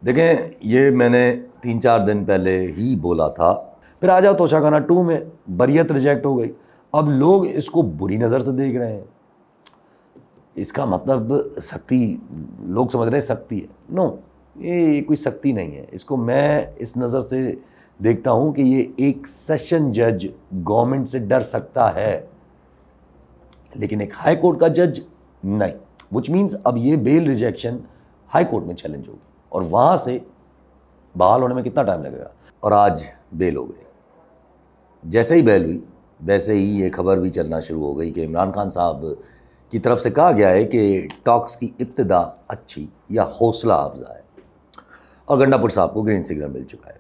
देखें, ये मैंने 3-4 दिन पहले ही बोला था। फिर आ जाओ तोशाखाना 2 में बरियत रिजेक्ट हो गई। अब लोग इसको बुरी नज़र से देख रहे हैं। इसका मतलब सख्ती, लोग समझ रहे हैं सख्ती है। नो, ये कोई सख्ती नहीं है। इसको मैं इस नज़र से देखता हूँ कि ये एक सेशन जज गवर्नमेंट से डर सकता है, लेकिन एक हाई कोर्ट का जज नहीं। विच मीन्स अब ये बेल रिजेक्शन हाई कोर्ट में चैलेंज होगी और वहाँ से बहाल होने में कितना टाइम लगेगा। और आज बेल हो गई। जैसे ही बेल हुई वैसे ही ये खबर भी चलना शुरू हो गई कि इमरान खान साहब की तरफ से कहा गया है कि टॉक्स की इब्तिदा अच्छी या हौसला अफजा है, और गंडापुर साहब को ग्रीन सिग्नल मिल चुका है।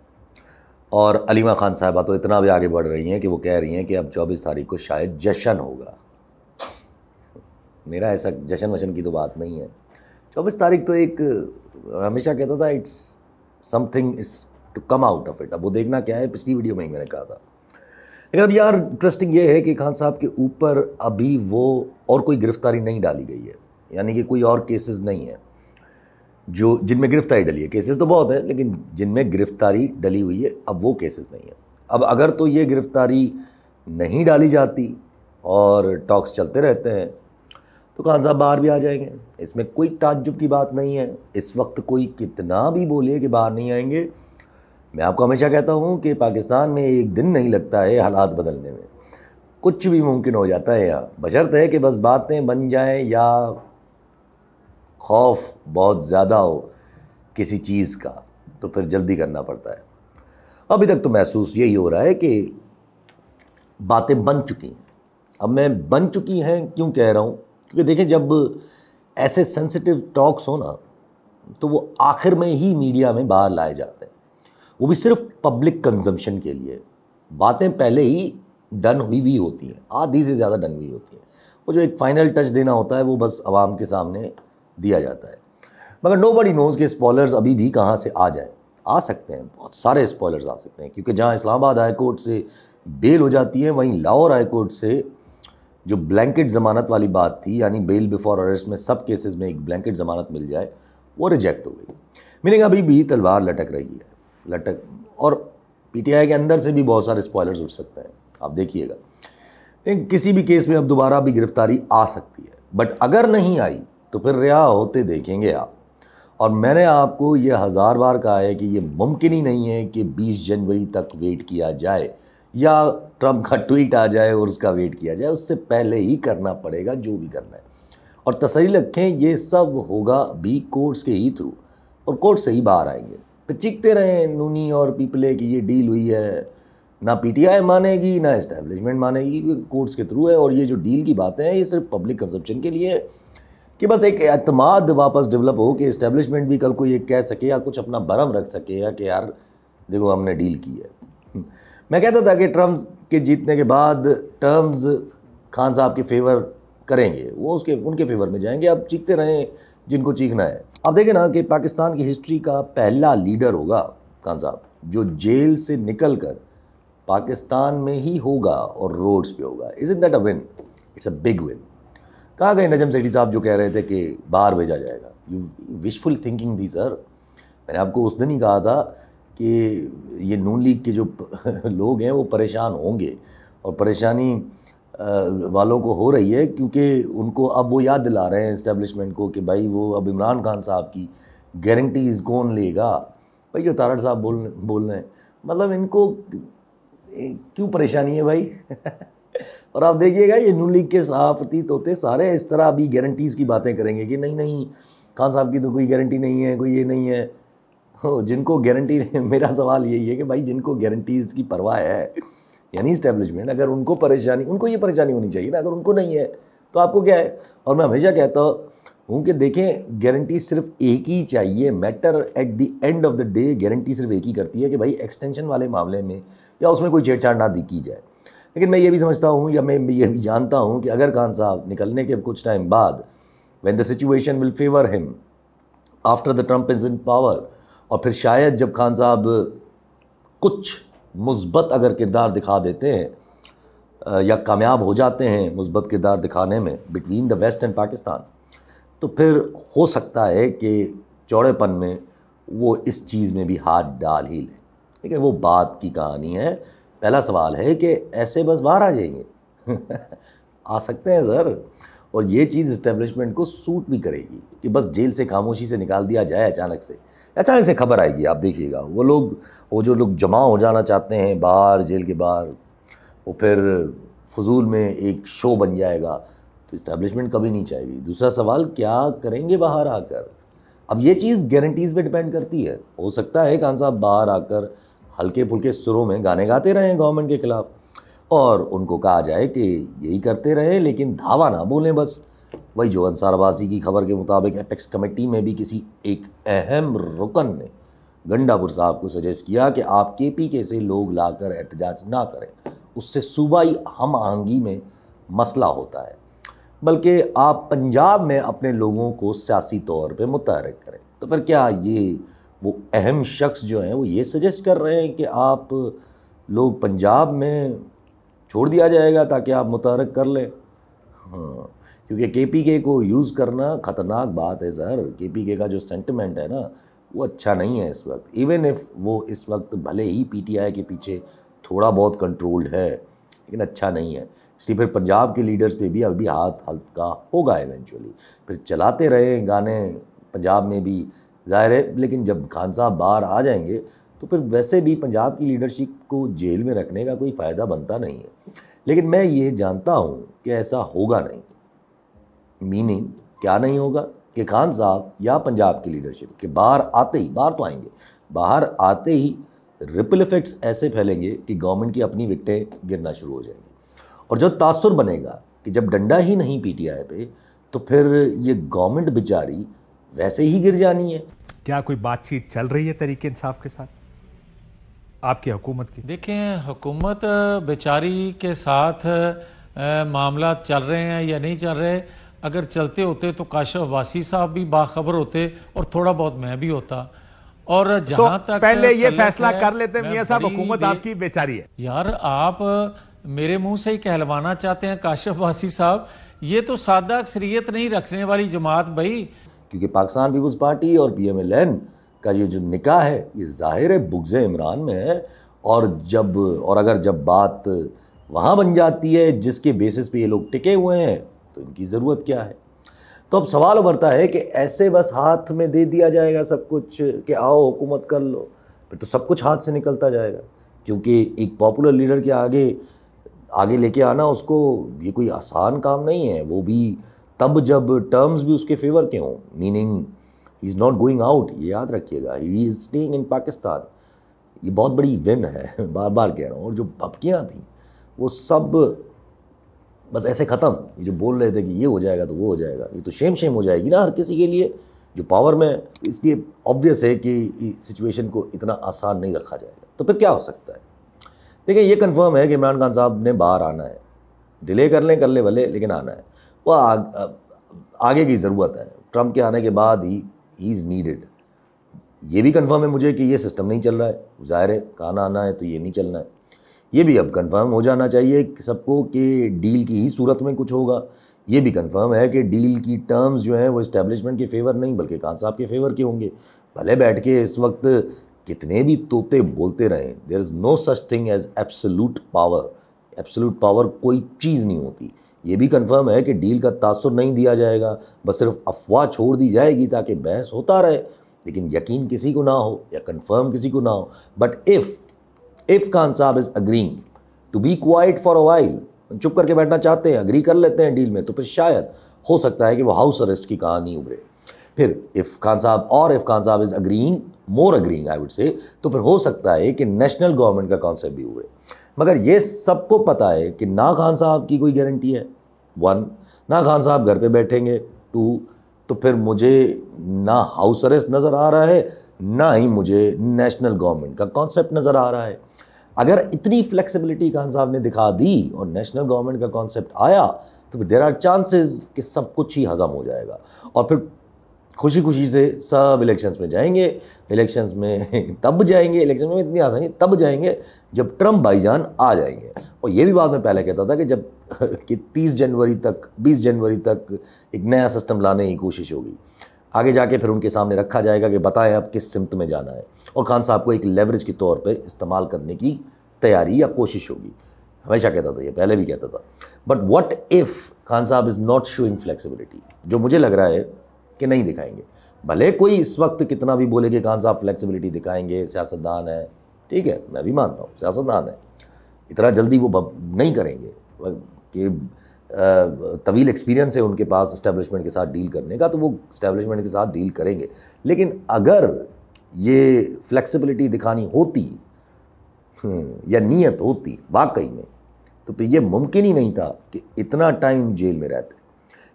और अलीमा खान साहबा तो इतना भी आगे बढ़ रही हैं कि वो कह रही हैं कि अब 24 तारीख को शायद जश्न होगा। मेरा ऐसा जश्न वशन की तो बात नहीं है। 24 तारीख तो एक, हमेशा कहता था it's something is to come out of it. अब वो देखना क्या है, पिछली वीडियो में ही मैंने कहा था। लेकिन अब यार इंटरेस्टिंग ये है कि खान साहब के ऊपर अभी वो और कोई गिरफ्तारी नहीं डाली गई है, यानी कि कोई और केसेस नहीं है जो जिनमें गिरफ्तारी डली है। केसेस तो बहुत है, लेकिन जिनमें गिरफ्तारी डली हुई है अब वो केसेस नहीं है। अब अगर तो ये गिरफ्तारी नहीं डाली जाती और टॉक्स चलते रहते हैं तो खान साहब बाहर भी आ जाएंगे। इसमें कोई ताज्जुब की बात नहीं है। इस वक्त कोई कितना भी बोले कि बाहर नहीं आएंगे, मैं आपको हमेशा कहता हूँ कि पाकिस्तान में एक दिन नहीं लगता है हालात बदलने में। कुछ भी मुमकिन हो जाता है यहाँ, बशर्त है कि बस बातें बन जाएं या खौफ बहुत ज़्यादा हो किसी चीज़ का, तो फिर जल्दी करना पड़ता है। अभी तक तो महसूस यही हो रहा है कि बातें बन चुकी हैं। अब मैं बन चुकी हैं क्यों कह रहा हूँ, क्योंकि देखें, जब ऐसे सेंसिटिव टॉक्स हो ना तो वो आखिर में ही मीडिया में बाहर लाए जाते हैं, वो भी सिर्फ पब्लिक कंजम्पशन के लिए। बातें पहले ही डन हुई हुई होती हैं, आधी से ज़्यादा डन हुई होती हैं। वो जो एक फ़ाइनल टच देना होता है वो बस आवाम के सामने दिया जाता है। मगर नोबडी नोज़ के स्पॉयलर्स अभी भी कहाँ से आ जाए। आ सकते हैं, बहुत सारे स्पॉयलर्स आ सकते हैं, क्योंकि जहाँ इस्लामाबाद हाई कोर्ट से बेल हो जाती है, वहीं लाहौर हाई कोर्ट से जो ब्लैंकेट ज़मानत वाली बात थी, यानी बेल बिफोर अरेस्ट में सब केसेस में एक ब्लैंकेट ज़मानत मिल जाए, वो रिजेक्ट हो गई। मीनिंग अभी भी तलवार लटक रही है, लटक। और पीटीआई के अंदर से भी बहुत सारे स्पॉयलर्स उठ सकते हैं, आप देखिएगा। लेकिन किसी भी केस में अब दोबारा भी गिरफ्तारी आ सकती है, बट अगर नहीं आई तो फिर रिहा होते देखेंगे आप। और मैंने आपको ये 1000 बार कहा है कि ये मुमकिन ही नहीं है कि 20 जनवरी तक वेट किया जाए या ट्रंप का ट्वीट आ जाए और उसका वेट किया जाए। उससे पहले ही करना पड़ेगा जो भी करना है। और तसल्ली रखें, ये सब होगा भी कोर्ट्स के ही थ्रू, और कोर्ट से ही बाहर आएंगे। फिर चीखते रहे नूनी और पीपले की ये डील हुई है, ना पीटीआई मानेगी ना इस्टेब्लिशमेंट मानेगी, कोर्ट्स के थ्रू है। और ये जो डील की बातें हैं ये सिर्फ पब्लिक कंजप्शन के लिए है कि बस एक एतमाद वापस डेवलप हो कि इस्टेब्लिशमेंट भी कल को ये कह सके या कुछ अपना भरम रख सके कि यार देखो हमने डील की है। मैं कहता था कि ट्रम्प के जीतने के बाद टर्म्स खान साहब के फेवर करेंगे, वो उनके फेवर में जाएंगे। अब चीखते रहें जिनको चीखना है। अब देखें ना कि पाकिस्तान की हिस्ट्री का पहला लीडर होगा खान साहब, जो जेल से निकल कर पाकिस्तान में ही होगा और रोड्स पे होगा। Isn't that a win? It's a big win. कहाँ गए नजम सेठी साहब जो कह रहे थे कि बाहर भेजा जाएगा? यू विशफुल थिंकिंग थी सर। मैंने आपको उस दिन ही कहा था कि ये नून लीग के जो लोग हैं वो परेशान होंगे, और परेशानी वालों को हो रही है क्योंकि उनको अब वो याद दिला रहे हैं इस्टेब्लिशमेंट को कि भाई वो अब इमरान खान साहब की गारंटीज़ कौन लेगा। भाई जो तारड़ साहब बोल रहे हैं, मतलब इनको क्यों परेशानी है भाई? और आप देखिएगा ये नून लीग के सहाफ़ती तोते सारे इस तरह अभी गारंटीज़ की बातें करेंगे कि नहीं नहीं खान साहब की तो कोई गारंटी नहीं है, कोई ये नहीं है। हो जिनको गारंटी, मेरा सवाल यही है कि भाई जिनको गारंटीज़ की परवाह है, यानी इस्टेब्लिशमेंट, अगर उनको परेशानी, उनको ये परेशानी होनी चाहिए ना। अगर उनको नहीं है तो आपको क्या है? और मैं हमेशा कहता हूँ कि देखें, गारंटी सिर्फ एक ही चाहिए। Matter at the end of the day guarantee सिर्फ एक ही करती है कि भाई एक्सटेंशन वाले मामले में या उसमें कोई छेड़छाड़ ना की जाए। लेकिन मैं ये भी समझता हूँ या मैं ये भी जानता हूँ कि अगर खान साहब निकलने के कुछ टाइम बाद, when the situation will favour him after the Trump is in power, और फिर शायद जब खान साहब कुछ मुस्बत अगर किरदार दिखा देते हैं या कामयाब हो जाते हैं मुस्बत किरदार दिखाने में between the west and Pakistan, तो फिर हो सकता है कि चौड़ेपन में वो इस चीज़ में भी हाथ डाल ही लें। लेकिन वो बात की कहानी है। पहला सवाल है कि ऐसे बस बाहर आ जाएंगे आ सकते हैं सर, और ये चीज़ इस्टेब्लिशमेंट को सूट भी करेगी कि बस जेल से खामोशी से निकाल दिया जाए। अचानक से खबर आएगी, आप देखिएगा। वो जो लोग जमा हो जाना चाहते हैं बाहर, जेल के बाहर, वो फिर फजूल में एक शो बन जाएगा, तो इस्टेब्लिशमेंट कभी नहीं चाहेगी। दूसरा सवाल, क्या करेंगे बाहर आकर? अब ये चीज़ गारंटीज़ पे डिपेंड करती है। हो सकता है खान साहब बाहर आकर हल्के फुल्के सुरों में गाने गाते रहें गवर्नमेंट के ख़िलाफ़, और उनको कहा जाए कि यही करते रहे लेकिन धावा ना बोलें बस। वही जो अंसार अब्बासी की खबर के मुताबिक एपेक्स कमेटी में भी किसी एक अहम रुकन ने गंडापुर साहब को सजेस्ट किया कि आप KPK से लोग लाकर एहतजाज ना करें, उससे सूबाई हम आहंगी में मसला होता है, बल्कि आप पंजाब में अपने लोगों को सियासी तौर पे मुतहर्रिक करें। तो फिर क्या ये वो अहम शख्स जो हैं वो ये सजेस्ट कर रहे हैं कि आप लोग पंजाब में छोड़ दिया जाएगा ताकि आप मुतहर्रिक कर लें? हाँ, क्योंकि KPK को यूज़ करना ख़तरनाक बात है सर। KPK का जो सेंटिमेंट है ना वो अच्छा नहीं है इस वक्त। इवन इफ़ वो इस वक्त भले ही PTI के पीछे थोड़ा बहुत कंट्रोल्ड है, लेकिन अच्छा नहीं है। इसलिए फिर पंजाब के लीडर्स पे भी अभी हाथ हल्का होगा इवेंचुअली। फिर चलाते रहे गाने पंजाब में भी, ज़ाहिर है, लेकिन जब खान साहब बाहर आ जाएंगे तो फिर वैसे भी पंजाब की लीडरशिप को जेल में रखने का कोई फ़ायदा बनता नहीं है। लेकिन मैं ये जानता हूँ कि ऐसा होगा नहीं। मीनिंग क्या नहीं होगा कि खान साहब या पंजाब की लीडरशिप के बाहर आते ही, बाहर तो आएंगे, बाहर आते ही रिपल इफेक्ट्स ऐसे फैलेंगे कि गवर्नमेंट की अपनी विकटें गिरना शुरू हो जाएंगी। और जो तासुर बनेगा कि जब डंडा ही नहीं PTI पे, तो फिर ये गवर्नमेंट बेचारी वैसे ही गिर जानी है। क्या कोई बातचीत चल रही है तहरीक इंसाफ के साथ आपकी हुकूमत की? देखें, हुकूमत बेचारी के साथ मामला चल रहे हैं या नहीं चल रहे, अगर चलते होते तो काशिफ अब्बासी साहब भी बाखबर होते और थोड़ा बहुत मैं भी होता। और जहां तक पहले ये फैसला कर लेते मियां साहब, हुकूमत आपकी बेचारी है। यार, आप मेरे मुंह से ही कहलवाना चाहते हैं काशिफ अब्बासी साहब? ये तो सादा अक्सरियत नहीं रखने वाली जमात भाई। क्योंकि पाकिस्तान पीपल्स पार्टी और PMLN का ये जो निकाह है ये ज़ाहिर है बुग़्ज़ इमरान में है। और अगर जब बात वहाँ बन जाती है जिसके बेसिस पे ये लोग टिके हुए हैं, तो इनकी ज़रूरत क्या है? तो अब सवाल उभरता है कि ऐसे बस हाथ में दे दिया जाएगा सब कुछ कि आओ हुकूमत कर लो, फिर तो सब कुछ हाथ से निकलता जाएगा। क्योंकि एक पॉपुलर लीडर के आगे लेके आना उसको ये कोई आसान काम नहीं है। वो भी तब जब टर्म्स भी उसके फेवर के हों, meaning he is not going out. ये याद रखिएगा, he is staying in Pakistan. ये बहुत बड़ी विन है, बार बार कह रहा हूँ। और जो भपकियाँ थी वो सब बस ऐसे ख़त्म। ये जो बोल रहे थे कि ये हो जाएगा तो वो हो जाएगा, ये तो शेम हो जाएगी ना हर किसी के लिए जो पावर में है। इसलिए ऑब्वियस है कि सिचुएशन को इतना आसान नहीं रखा जाएगा। तो फिर क्या हो सकता है? देखिए, ये कंफर्म है कि इमरान खान साहब ने बाहर आना है। डिले कर ले भले, लेकिन आना है। वो आगे की ज़रूरत है। ट्रंप के आने के बाद ही इज़ नीडेड। ये भी कंफर्म है मुझे कि ये सिस्टम नहीं चल रहा है। ज़ाहिर है, खाना आना है तो ये नहीं चलना है। ये भी अब कंफर्म हो जाना चाहिए सबको कि डील की ही सूरत में कुछ होगा। ये भी कंफर्म है कि डील की टर्म्स जो हैं वो इस्टेब्लिशमेंट के फेवर नहीं बल्कि खान साहब के फेवर के होंगे। भले बैठ के इस वक्त कितने भी तोते बोलते रहें, there is no such thing as absolute power. Absolute power कोई चीज़ नहीं होती। ये भी कंफर्म है कि डील का तासुर नहीं दिया जाएगा, बस सिर्फ अफवाह छोड़ दी जाएगी ताकि बहस होता रहे, लेकिन यकीन किसी को ना हो या कंफर्म किसी को ना हो। बट इफ़ खान साहब is agreeing to be quite for a while, चुप करके बैठना चाहते हैं, अग्री कर लेते हैं डील में, तो फिर शायद हो सकता है कि वो हाउस अरेस्ट की कहानी उभरे। फिर इफ़ खान साहब is agreeing, more agreeing I would say, तो फिर हो सकता है कि नेशनल गवर्नमेंट का कॉन्सेप्ट भी उभरे। मगर ये सबको पता है कि ना खान साहब की कोई गारंटी है, 1, ना खान साहब घर पे बैठेंगे, 2, तो फिर मुझे ना हाउस अरेस्ट नज़र आ रहा है, ना ही मुझे नेशनल गवर्नमेंट का कॉन्सेप्ट नज़र आ रहा है। अगर इतनी फ्लेक्सिबिलिटी खान साहब ने दिखा दी और नेशनल गवर्नमेंट का कॉन्सेप्ट आया, तो फिर देयर आर चांसेस कि सब कुछ ही हज़म हो जाएगा और फिर खुशी खुशी से सब इलेक्शंस में जाएंगे। इलेक्शंस में तब जाएंगे, इलेक्शन में इतनी आसानी तब जाएंगे जब ट्रंप भाईजान आ जाएंगे। और ये भी बात मैं पहले कहता था कि 30 जनवरी तक 20 जनवरी तक एक नया सिस्टम लाने की कोशिश होगी। आगे जाके फिर उनके सामने रखा जाएगा कि बताएं अब किस सिमत में जाना है, और खान साहब को एक लेवरेज के तौर पे इस्तेमाल करने की तैयारी या कोशिश होगी। हमेशा कहता था, ये पहले भी कहता था। बट व्हाट इफ़ खान साहब इज़ नॉट शोइंग फ्लेक्सिबिलिटी, जो मुझे लग रहा है कि नहीं दिखाएंगे। भले कोई इस वक्त कितना भी बोले कि खान साहब फ्लेक्सिबिलिटी दिखाएंगे, सियासतदान है, ठीक है, मैं भी मानता हूँ सियासतदान है, इतना जल्दी वो नहीं करेंगे कि तवील एक्सपीरियंस है उनके पास इस्टेब्लिशमेंट के साथ डील करने का, तो वो इस्टेब्लिशमेंट के साथ डील करेंगे। लेकिन अगर ये फ्लेक्सिबिलिटी दिखानी होती या नीयत होती वाकई में, तो फिर ये मुमकिन ही नहीं था कि इतना टाइम जेल में रहते,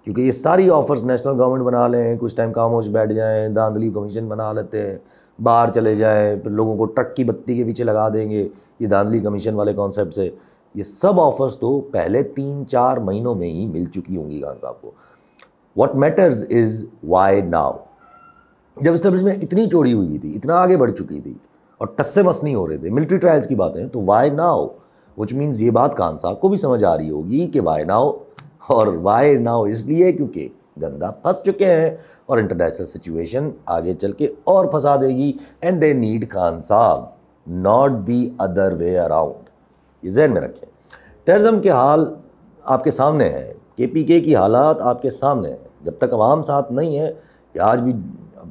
क्योंकि ये सारी ऑफर्स नेशनल गवर्नमेंट बना लें, कुछ टाइम खामोश बैठ जाएं, धांधली कमीशन बना लेते हैं, बाहर चले जाएं, फिर लोगों को ट्रक की बत्ती के पीछे लगा देंगे ये धांधली कमीशन वाले कॉन्सेप्ट से। ये सब ऑफर्स तो पहले 3-4 महीनों में ही मिल चुकी होंगी खान साहब को। What matters is why now. जब एस्टेब्लिशमेंट इतनी चौड़ी हुई थी, इतना आगे बढ़ चुकी थी और टस से मस नहीं हो रहे थे, मिलिट्री ट्रायल्स की बातें, तो वाई नाउ, विच मीन्स ये बात खान साहब को भी समझ आ रही होगी कि वाई नाउ, और वाई नाउ इसलिए क्योंकि गंदा फंस चुके हैं और इंटरनेशनल सिचुएशन आगे चल के और फंसा देगी, एंड दे नीड खान साहब, not the other way around. ये जहन में रखें। टेररिज्म के हाल आपके सामने है, KPK की हालात आपके सामने है। जब तक अवाम साथ नहीं है, कि आज भी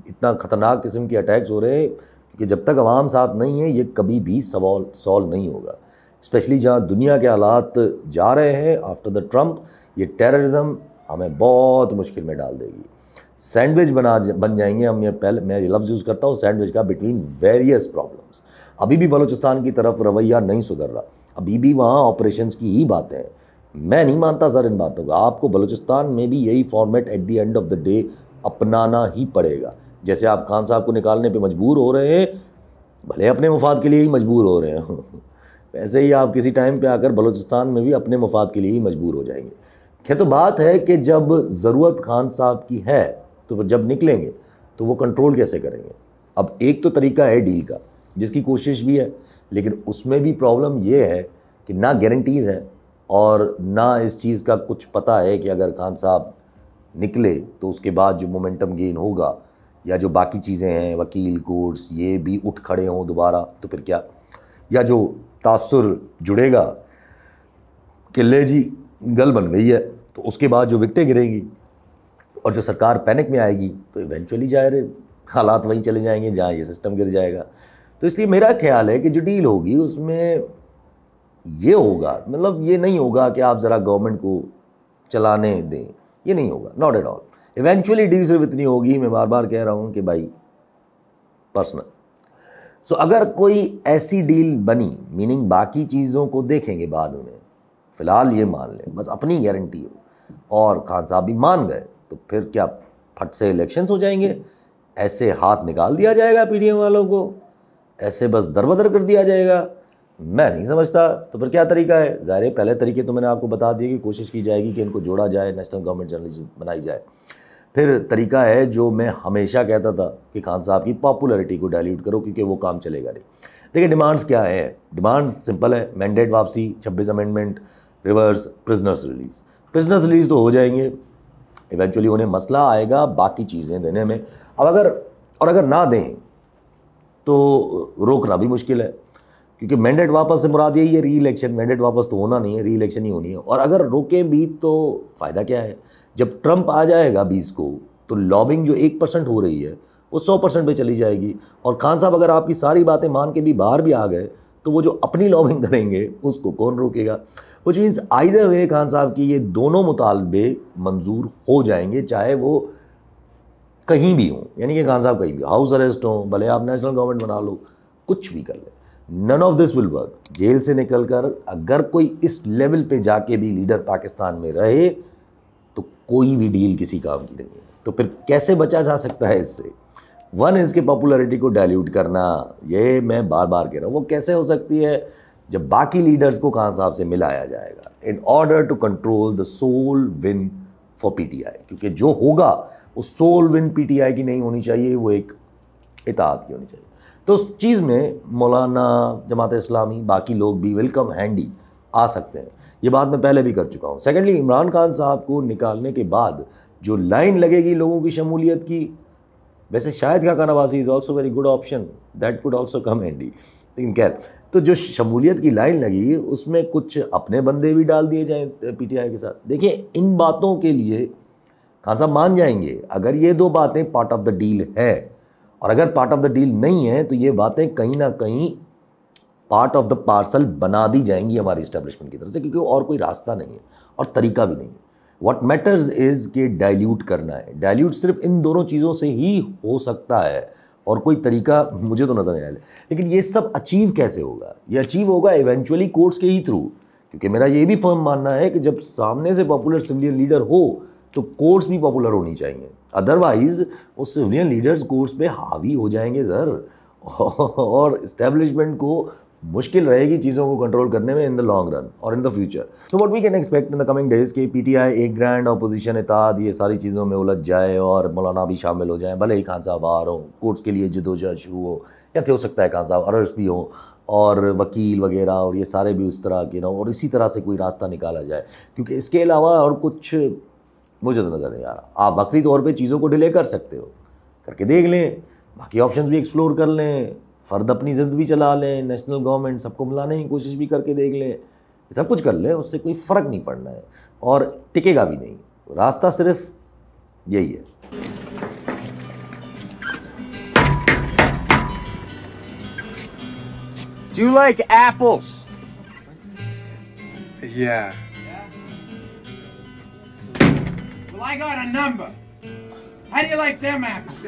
इतना ख़तरनाक किस्म के अटैक्स हो रहे हैं, क्योंकि जब तक अवाम साथ नहीं है ये कभी भी सॉल्व नहीं होगा। स्पेशली जहाँ दुनिया के हालात जा रहे हैं आफ्टर द ट्रम्प, ये टेररिज्म हमें बहुत मुश्किल में डाल देगी। सैंडविच बन जाएंगे हम, ये पहले मैं ये लफ्ज़ यूज़ करता हूँ सैंडविच का, बिटवीन वेरियस प्रॉब्लम्स। अभी भी बलूचिस्तान की तरफ रवैया नहीं सुधर रहा, अभी भी वहाँ ऑपरेशंस की ही बातें हैं। मैं नहीं मानता सर इन बातों का। आपको बलूचिस्तान में भी यही format at the end of the day अपनाना ही पड़ेगा। जैसे आप खान साहब को निकालने पे मजबूर हो रहे हैं, भले अपने मुफाद के लिए ही मजबूर हो रहे हैं वैसे ही आप किसी टाइम पे आकर बलूचिस्तान में भी अपने मुफाद के लिए ही मजबूर हो जाएंगे। खैर, तो बात है कि जब ज़रूरत खान साहब की है तो जब निकलेंगे तो वो कंट्रोल कैसे करेंगे। अब एक तो तरीका है डील का, जिसकी कोशिश भी है, लेकिन उसमें भी प्रॉब्लम ये है कि ना गारंटीज़ है और ना इस चीज़ का कुछ पता है कि अगर खान साहब निकले तो उसके बाद जो मोमेंटम गेन होगा या जो बाकी चीज़ें हैं, वकील, कोर्ट्स, ये भी उठ खड़े हों दोबारा, तो फिर क्या, या जो तासुर जुड़ेगा कि ले जी गल बन गई है, तो उसके बाद जो विकटें गिरेंगी और जो सरकार पैनिक में आएगी, तो इवेंचुअली जाहिर हालात वहीं चले जाएंगे जहाँ ये सिस्टम गिर जाएगा। तो इसलिए मेरा ख्याल है कि जो डील होगी उसमें ये होगा, मतलब ये नहीं होगा कि आप ज़रा गवर्नमेंट को चलाने दें, ये नहीं होगा, not at all. Eventually deal सिर्फ इतनी होगी, मैं बार बार कह रहा हूँ कि भाई पर्सनल। सो अगर कोई ऐसी डील बनी, मीनिंग बाकी चीज़ों को देखेंगे बाद में, फ़िलहाल ये मान लें बस अपनी गारंटी हो और खान साहब भी मान गए, तो फिर क्या फट से इलेक्शंस हो जाएंगे, ऐसे हाथ निकाल दिया जाएगा PDM वालों को, ऐसे बस दरबदर कर दिया जाएगा, मैं नहीं समझता। तो फिर क्या तरीका है? ज़ाहिर है पहले तरीके तो मैंने आपको बता दिए कि कोशिश की जाएगी कि इनको जोड़ा जाए, नेशनल गवर्नमेंट जर्नलिज्म बनाई जाए। फिर तरीका है जो मैं हमेशा कहता था कि खान साहब की पॉपुलैरिटी को डाइल्यूट करो, क्योंकि वो काम चलेगा नहीं। देखिए डिमांड्स क्या है, डिमांड्स सिंपल है, मैंडेट वापसी, 26 amendment, reverse, prisoners release. Prisoners release तो हो जाएंगे, इवेंचुअली उन्हें मसला आएगा बाकी चीज़ें देने में। अब अगर ना दें तो रोकना भी मुश्किल है, क्योंकि मैंडेट वापस से मुराद यही है री इलेक्शन। मैंडेट वापस तो होना नहीं है, री इलेक्शन ही होनी है। और अगर रोकें भी तो फ़ायदा क्या है? जब ट्रंप आ जाएगा 20 को, तो लॉबिंग जो 1% हो रही है वो 100% पे चली जाएगी। और खान साहब अगर आपकी सारी बातें मान के भी बाहर भी आ गए, तो वो जो अपनी लॉबिंग करेंगे उसको कौन रोकेगा? Which means either way Khan साहब की ये दोनों मुतालबे मंजूर हो जाएंगे, चाहे वो कहीं भी हों, यानी कि खान साहब कहीं भी हाउस अरेस्ट हों, भले आप नेशनल गवर्नमेंट बना लो, कुछ भी कर ले, none of this will work. जेल से निकलकर अगर कोई इस लेवल पे जाके भी लीडर पाकिस्तान में रहे, तो कोई भी डील किसी काम की नहीं है। तो फिर कैसे बचा जा सकता है इससे? वन इसके पॉपुलैरिटी को डाइल्यूट करना, ये मैं बार बार कह रहा हूँ। वो कैसे हो सकती है? जब बाकी लीडर्स को खान साहब से मिलाया जाएगा, in order to control the soul win for PTI। क्योंकि जो होगा वो सोल विन PTI की नहीं होनी चाहिए, वो एक इताअत की होनी चाहिए। तो उस चीज़ में मौलाना, जमात इस्लामी, बाकी लोग भी वेलकम हैंडी आ सकते हैं। ये बात मैं पहले भी कर चुका हूँ। सेकेंडली, इमरान खान साहब को निकालने के बाद जो लाइन लगेगी लोगों की शमूलियत की, वैसे शायद खाका नवाज़ी is also very good option, that could also come handy. लेकिन खैर, तो जो शमूलियत की लाइन लगी उसमें कुछ अपने बंदे भी डाल दिए जाएँ PTI के साथ। देखिए, इन बातों के लिए खान साहब मान जाएंगे अगर ये 2 बातें पार्ट ऑफ द डील है, और अगर पार्ट ऑफ द डील नहीं है तो ये बातें कहीं ना कहीं पार्ट ऑफ द पार्सल बना दी जाएंगी हमारी इस्टेब्लिशमेंट की तरफ से, क्योंकि और कोई रास्ता नहीं है और तरीका भी नहीं है। व्हाट मैटर्स इज़ कि डाइल्यूट करना है, डाइल्यूट सिर्फ इन दोनों चीज़ों से ही हो सकता है, और कोई तरीका मुझे तो नज़र नहीं आया। लेकिन ये सब अचीव कैसे होगा? ये अचीव होगा इवेंचुअली कोर्ट्स के ही थ्रू, क्योंकि मेरा ये भी फर्म मानना है कि जब सामने से पॉपुलर सिविलियन लीडर हो तो कोर्ट्स भी पॉपुलर होनी चाहिए, अदरवाइज वो सिविलियन लीडर्स कोर्ट्स पे हावी हो जाएंगे सर, और इस्टेब्लिशमेंट को मुश्किल रहेगी चीज़ों को कंट्रोल करने में इन द लॉन्ग रन और in the future. So what we can expect in the coming days कि PTI एक ग्रैंड ऑपोजिशन इत्तेहाद ये सारी चीज़ों में उलझ जाए और मौलाना भी शामिल हो जाए, भले ही खान साहब बाहर हों, कोर्ट्स के लिए जदोजहद शुरू हो, या हो सकता है खान साहब अरेस्ट भी हो, और वकील वगैरह और ये सारे भी उस तरह के ना, और इसी तरह से कोई रास्ता निकाला जाए, क्योंकि इसके अलावा और कुछ मुझे तो नज़र नहीं आ रहा। आप वक्ती तौर पे चीज़ों को डिले कर सकते हो, करके देख लें, बाकी ऑप्शंस भी एक्सप्लोर कर लें, फ़र्द अपनी ज़िद भी चला लें, नेशनल गवर्नमेंट सबको मिलाने की कोशिश भी करके देख लें, सब कुछ कर लें, उससे कोई फ़र्क नहीं पड़ना है और टिकेगा भी नहीं। रास्ता सिर्फ यही है। Do you like apples? Yeah. Well, I got a number. How do you like them apples?